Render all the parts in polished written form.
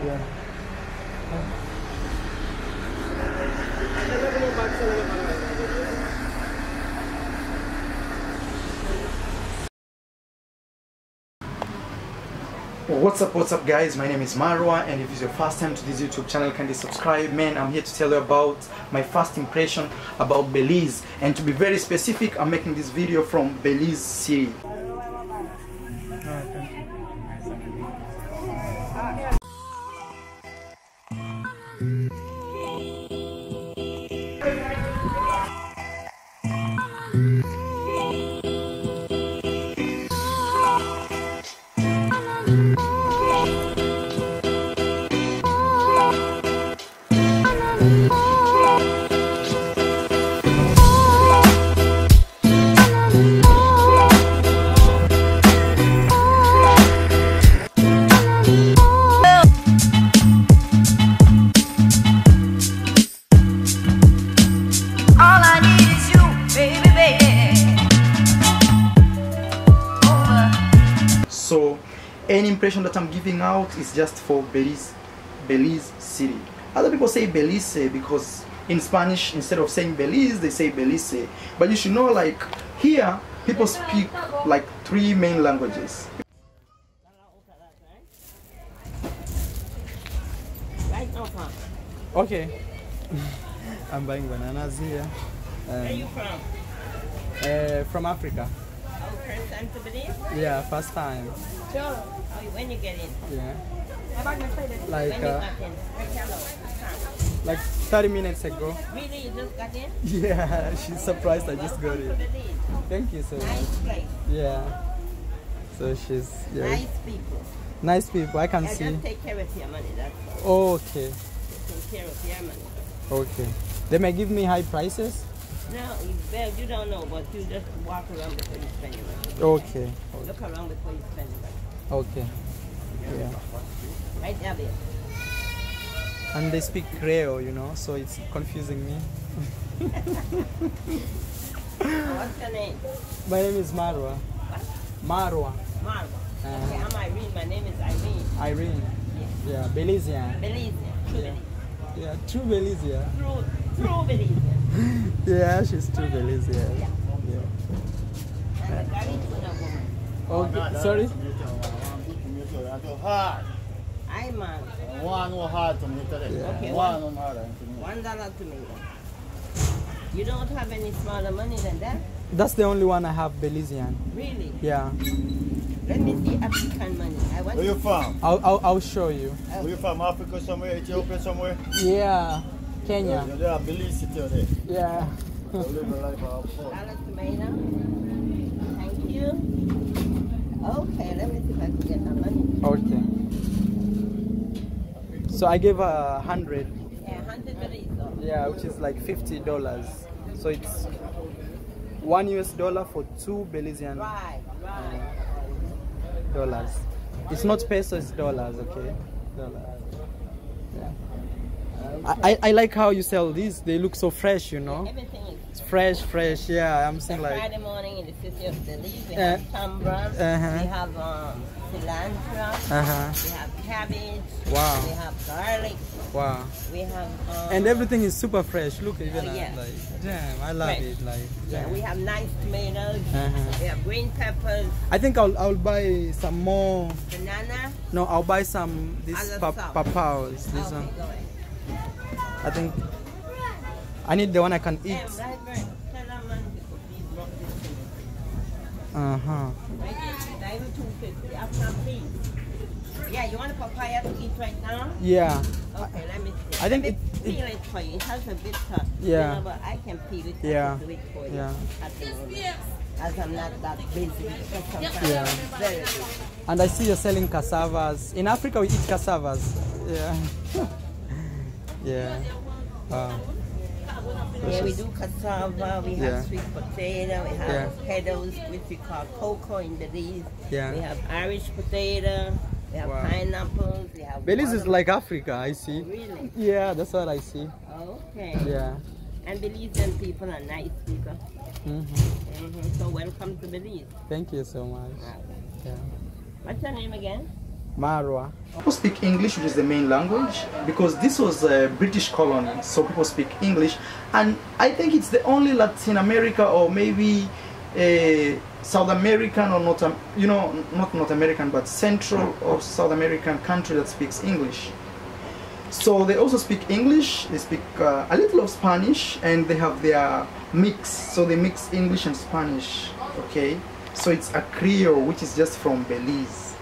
Yeah. What's up guys, my name is Marwa, and if it's your first time to this YouTube channel, kindly subscribe. Man, I'm here to tell you about my first impression about Belize, and to be very specific, I'm making this video from Belize City. So any impression that I'm giving out is just for Belize City. Other people say Belize because in Spanish, instead of saying Belize, they say Belize. But you should know, like, here people speak like 3 main languages. Okay. I'm buying bananas here. Where are you from? From Africa. Oh, first time to Belize? Yeah, first time. Sure. Oh, when you get in? Yeah. Like, when you got in? Like 30 minutes ago. Really? You just got in? Yeah, she's surprised I just got it. Thank you so much. Nice place. Yeah. So she's... Yeah. Nice people. Nice people, I can see. Just take care of your money, that's all. Oh, okay. Take care of your money. Okay. They may give me high prices? No, you don't know, but you just walk around before you spend your money. Okay. Look around before you spend your money. Okay. Yeah. Right there, babe. And they speak Creole, you know, so it's confusing me. What's your name? My name is Marwa. What? Marwa. Marwa. Okay, I'm Irene. My name is Irene. Irene. Yes. Yeah, Belizean. Belize. True Yeah. Belize. Yeah, true Belizean. True Belize. Yeah, she's true Belizean. Yeah. Yeah. And the Garifuna woman. Okay, sorry? I'm Yeah. okay, $1 tomato. You don't have any smaller money than that? That's the only one I have, Belizean. Really? Yeah. Let me see African money. I want Where you from? I'll show you. Where you from? Africa somewhere? Ethiopia somewhere? Yeah, Kenya. You're there, Belize City there. Yeah. You live a life of fun. $1 tomato. Thank you. Okay, let me see if I can get my money. Okay. So I gave her 100. Yeah, 100 Belize. Yeah, which is like $50. So it's $1 for 2 Belizean Right. dollars. It's not pesos, it's dollars, okay? Dollars. Yeah. I like how you sell these. They look so fresh, you know. Everything is It's fresh. Yeah, I'm saying like. Friday morning in the city of Belize. We have tambra. We have cilantro. We have cabbage. Wow. We have garlic. Wow. We have And everything is super fresh. Look, even yeah. like, damn, I love Fresh. it. Like, yeah, damn. we have nice tomatoes. We have green peppers. I think I'll buy some more. Banana. No, I'll buy some this Other stuff. papaws. This Okay, one. go ahead. I think I need the one I can eat. Right, tell our man to please drop this to me. Right Right, $2.50. After please. Yeah, you want a papaya to eat right now? Yeah. Okay, let me see. I think let me peel it for you. It has a bit tough. Yeah. You know, but I can peel it. Yeah. I can do it for you Yeah. at the moment. As I'm not that busy. Because sometimes Yeah. I'm very busy. And I see you're selling cassavas. In Africa we eat cassavas. Yeah. Yeah. Wow. Yeah, we do cassava, we have Yeah. sweet potato, we have Yeah. potatoes, which we call cocoa in Belize. Yeah. We have Irish potato, we have Wow. pineapples, we have Belize is watermelon. like Africa, I see. Really? Yeah, that's what I see. Okay. Yeah. And Belizean people are nice people. So welcome to Belize. Thank you so much. Yeah. What's your name again? Marwa. People speak English, which is the main language, because this was a British colony, so people speak English. And I think it's the only Latin America, or maybe South American, or not, not North American, but Central or South American country that speaks English. So they also speak English, they speak a little of Spanish, and they have their mix, so they mix English and Spanish, okay? So it's a Creole, which is just from Belize.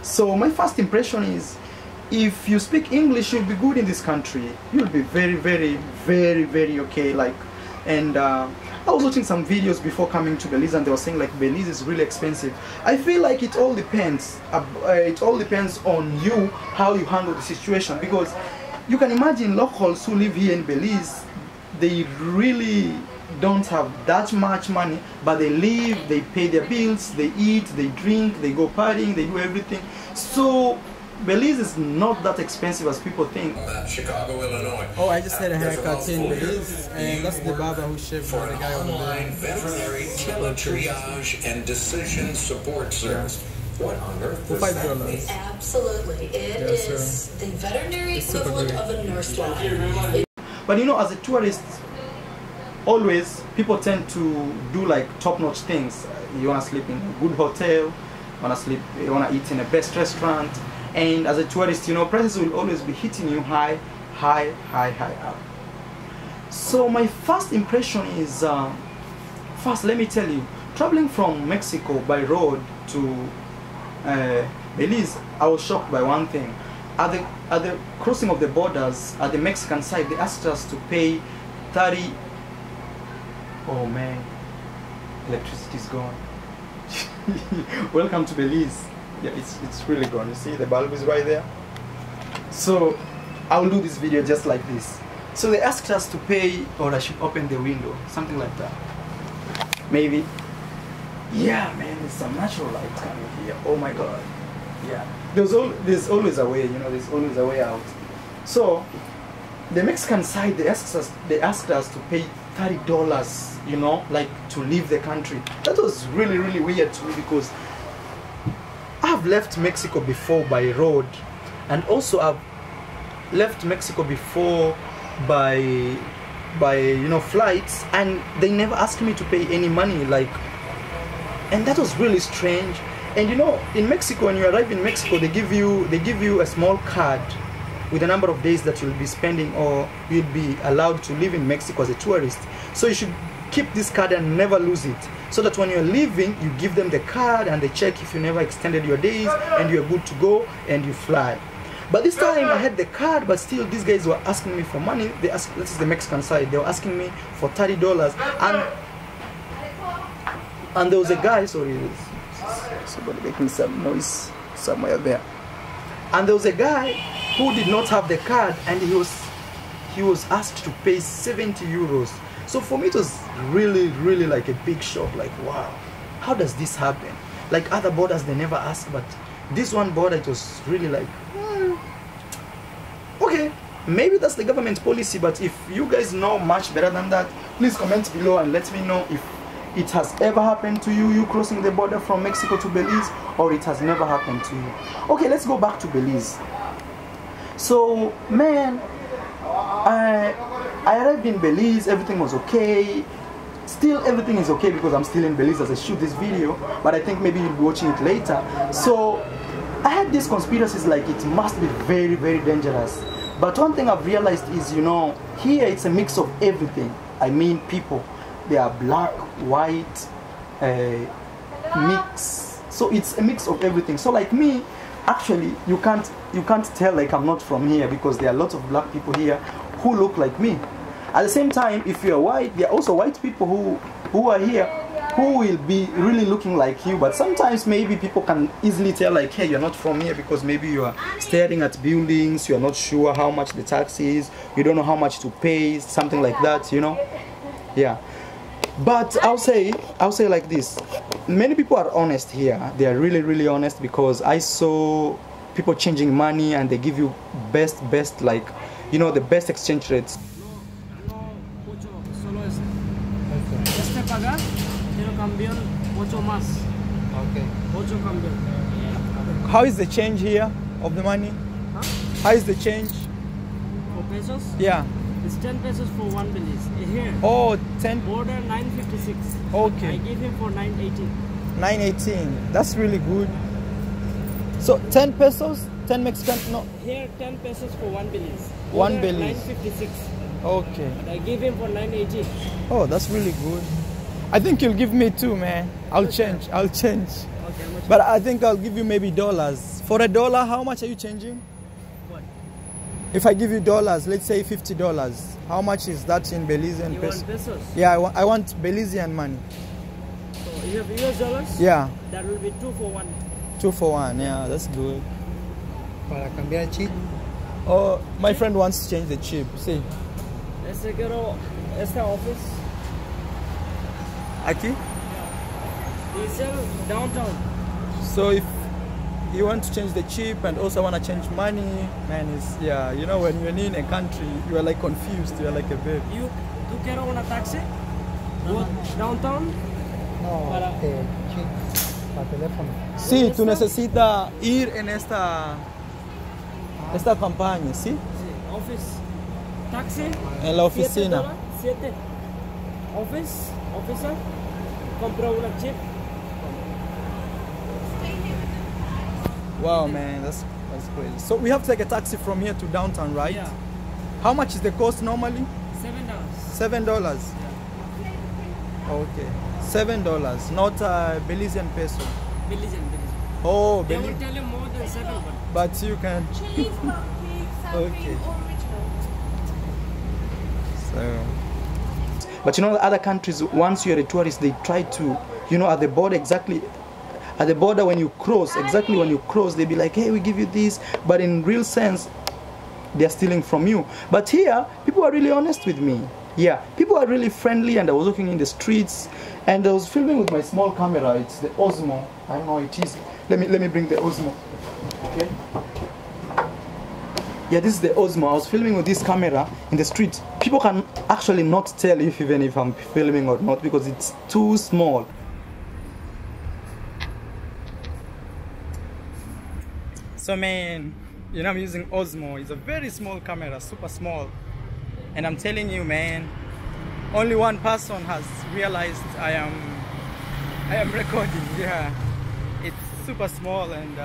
So my first impression is, if you speak English, you'll be good in this country. You'll be very, very, very, very okay. Like, and I was watching some videos before coming to Belize, and they were saying like Belize is really expensive. I feel like it all depends. It all depends on you, how you handle the situation. Because you can imagine locals who live here in Belize, they really don't have that much money, but they live, they pay their bills, they eat, they drink, they go partying, they do everything. So Belize is not that expensive as people think. Chicago, Illinois. Oh, I just had a haircut in Belize, and that's the barber who shaved for the an guy on the online veterinary teletriage and decision support service. What on earth does that mean? Absolutely. It is the veterinary equivalent of a nurse line. But you know, as a tourist, always people tend to do like top-notch things. You want to sleep in a good hotel, you want to eat in the best restaurant, and as a tourist, you know, prices will always be hitting you high up. So my first impression is, first let me tell you, traveling from Mexico by road to Belize, I was shocked by one thing. At the crossing of the borders, at the Mexican side, they asked us to pay 30. Oh man, electricity is gone. Welcome to Belize. Yeah, it's really gone. You see, the bulb is right there. So I will do this video just like this. So they asked us to pay, or I should open the window, something like that. Maybe. Yeah, man, there's some natural light coming here. Oh my God. Yeah. There's always a way, you know. There's always a way out. So the Mexican side, they asked us to pay $30, you know, like to leave the country. That was really, really weird to me, because I've left Mexico before by road, and also I've left Mexico before by you know, flights, and they never asked me to pay any money, like, and that was really strange. And you know, in Mexico, when you arrive in Mexico, they give you a small card with a number of days that you'll be spending, or you'll be allowed to live in Mexico as a tourist. So you should keep this card and never lose it, so that when you're leaving, you give them the card and they check if you never extended your days, and you're good to go and you fly. But this time I had the card, but still these guys were asking me for money. This is the Mexican side, they were asking me for $30, and there was a guy, sorry, somebody making some noise somewhere there, and there was a guy who did not have the card, and he was asked to pay 70 euros. So for me, it was really, really like a big shock. Like, wow, how does this happen? Like other borders, they never ask, but this one border, it was really like, okay, maybe that's the government policy. But if you guys know much better than that, please comment below and let me know if it has ever happened to you crossing the border from Mexico to Belize, or it has never happened to you. Okay, let's go back to Belize. So, man, I arrived in Belize, everything was okay. Still, everything is okay because I'm still in Belize as I shoot this video, but I think maybe you'll be watching it later. So, I had these conspiracies like it must be very, very dangerous. But one thing I've realized is, you know, here it's a mix of everything. I mean, people, they are black, white, mix. So it's a mix of everything. So like me, actually, you can't tell like I'm not from here, because there are lots of black people here who look like me. At the same time, if you're white, there are also white people who are here who will be really looking like you. But sometimes maybe people can easily tell like, hey, you're not from here, because maybe you are staring at buildings, you're not sure how much the tax is, you don't know how much to pay, something like that, you know. Yeah. But I'll say like this, many people are honest here. They are really, really honest, because I saw people changing money and they give you best, like, you know, the best exchange rates. Este pagar, quiero cambiar 8 más. Okay. 8 cambiar. How is the change here of the money? Huh? How is the change? For pesos? Yeah. It's 10 pesos for 1 Belize. Here. Oh, 10. Border 956. Okay. I give him for 918. 918. That's really good. So 10 pesos, 10 Mexican. No. Here 10 pesos for 1 Belize. One Border Belize. 956. Okay. And I give him for 918. Oh, that's really good. I think you'll give me two, man. I'll change. I'll change. Okay, how much? But I think I'll give you maybe dollars. For $1, how much are you changing? What? If I give you dollars, let's say $50, how much is that in Belizean You pesos? want pesos? Yeah, I want Belizean money. So you have US dollars? Yeah, That will be 2 for 1. 2 for 1. Yeah, that's good. Para cambiar chip. Oh, my friend wants to change the chip. See, Este quiero esta office. aquí. They sell downtown. So if you want to change the chip and also want to change money, man, it's, yeah, you know, when you're in a country, you are like confused, you are like a babe. ¿Tú quiero una taxi? Go downtown? No, Para- chip. Para teléfono. Sí, tú necesitas ir en esta campaña, ¿sí? Sí, office. Taxi. En la oficina. $7. Office. Officer. Compro una chip. Wow, man, that's crazy. So we have to take a taxi from here to downtown, right? Yeah. How much is the cost normally? $7. $7. Okay, $7, not Belizean peso. Belizean. Oh, They will Belize. tell you more than 7, But you can. Cheese, cupcakes, Okay. original. So. But you know, other countries, once you're a tourist, they try to, you know, at the border exactly. At the border, when you cross, exactly when you cross, they be like, hey, we give you this. But in real sense, they're stealing from you. But here, people are really honest with me. Yeah, people are really friendly, and I was walking in the streets, and I was filming with my small camera. It's the Osmo. I don't know what it is. Let me bring the Osmo. Okay. Yeah, this is the Osmo. I was filming with this camera in the street. People can actually not tell even if I'm filming or not because it's too small. So man, you know, I'm using Osmo. It's a very small camera, super small. And I'm telling you, man, only one person has realized I am recording. Yeah, it's super small and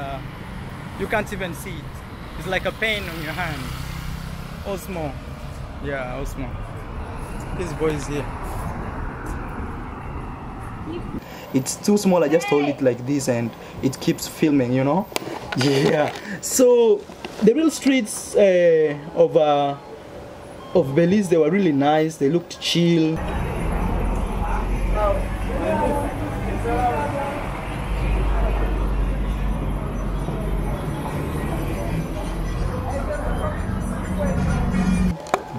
you can't even see it. It's like a pen on your hand. Osmo. Yeah, Osmo. This boy is here. It's too small. I just hold it like this and it keeps filming, you know. Yeah. So the real streets of Belize, they were really nice. They looked chill.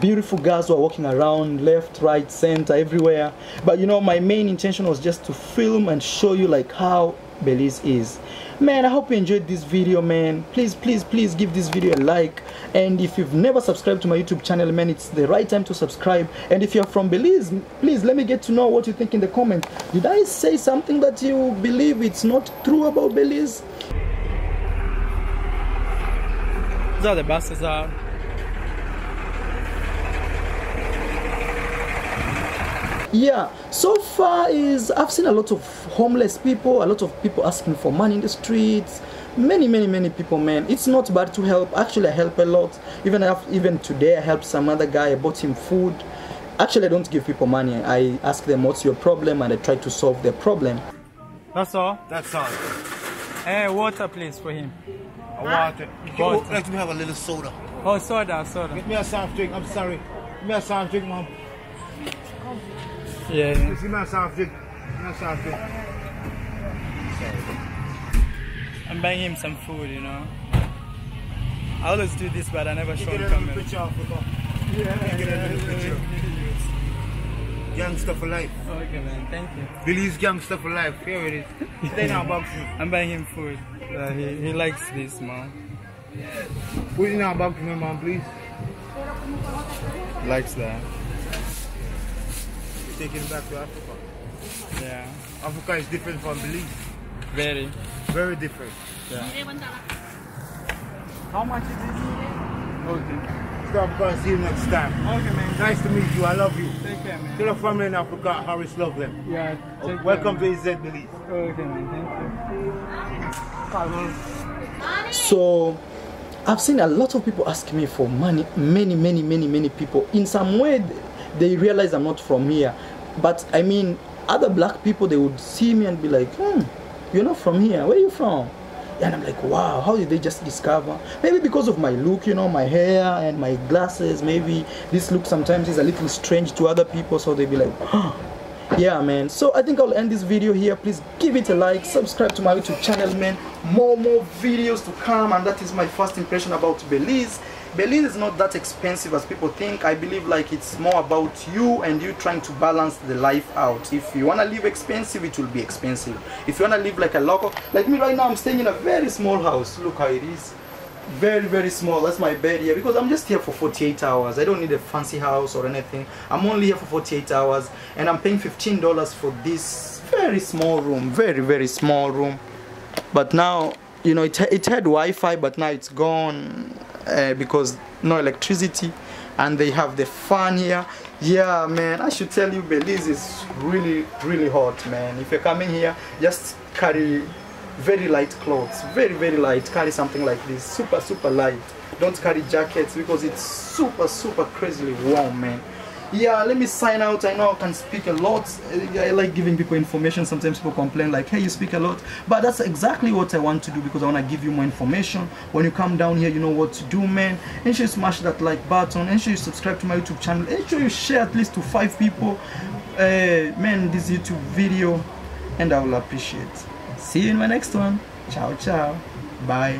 Beautiful girls were walking around, left, right, center, everywhere. But you know, my main intention was just to film and show you like how Belize is. Man, I hope you enjoyed this video, man. Please give this video a like. And if you've never subscribed to my YouTube channel, man, it's the right time to subscribe. And if you're from Belize, please let me get to know what you think in the comment. Did I say something that you believe it's not true about Belize? These are the buses are. Yeah, so far I've seen a lot of homeless people, a lot of people asking for money in the streets. Many people, man. It's not bad to help. Actually, I help a lot. Even today, I helped some other guy. I bought him food. Actually, I don't give people money. I ask them what's your problem and I try to solve their problem. That's all? That's all. Hey, water please for him. Water. Water. Let me have a little soda. Oh, soda. Get me a soft drink. I'm sorry. Give me a soft drink, Mom. Yeah. Give me a soft drink. Give me a soft drink. I'm buying him some food, you know. I always do this, but I never show him Get a little camera. picture of it. Yeah. Get a little picture. Gangster for life. Okay, man. Thank you. Belize gangster for life. Here it is. Stay now, boxing. I'm buying him food. He likes this, man. Put it in our box, man, please. Likes that. Taking it back to Africa. Yeah. Africa is different from Belize. Very. Very different. Yeah. How much is it? Okay. So I'm going to see you next time. Okay, man. Nice to meet you. I love you. Take care, man. Tell the family in Africa, Harris love them. Yeah. Welcome to EZ Belize. Okay, man. Thank you. So I've seen a lot of people ask me for money. Many people. In some way, they realize I'm not from here. But I mean, other black people, they would see me and be like, you're not from here. Where are you from? And I'm like, wow, how did they just discover? Maybe because of my look, you know, my hair and my glasses. Maybe this look sometimes is a little strange to other people, so they'll be like, yeah, man. So I think I'll end this video here. Please give it a like, subscribe to my YouTube channel, man. More videos to come, and that is my first impression about Belize. Belize is not that expensive as people think. I believe like it's more about you and you trying to balance the life out. If you want to live expensive, it will be expensive. If you want to live like a local, like me right now, I'm staying in a very small house. Look how it is. Very small. That's my bed here because I'm just here for 48 hours. I don't need a fancy house or anything. I'm only here for 48 hours and I'm paying $15 for this very small room. Very small room. But now, you know, it had Wi-Fi, but now it's gone because no electricity, and they have the fan here. Yeah, man, I should tell you, Belize is really hot, man. If you're coming here, just carry very light clothes, very light. Carry something like this, super light. Don't carry jackets because it's super crazily warm, man. Yeah, let me sign out. I know I can speak a lot. I like giving people information. Sometimes people complain like, hey, you speak a lot, but that's exactly what I want to do because I want to give you more information. When you come down here, you know what to do, man. Ensure you smash that like button. Ensure you subscribe to my YouTube channel. Ensure you share at least to 5 people, man, this YouTube video, and I will appreciate. See you in my next one. Ciao, bye.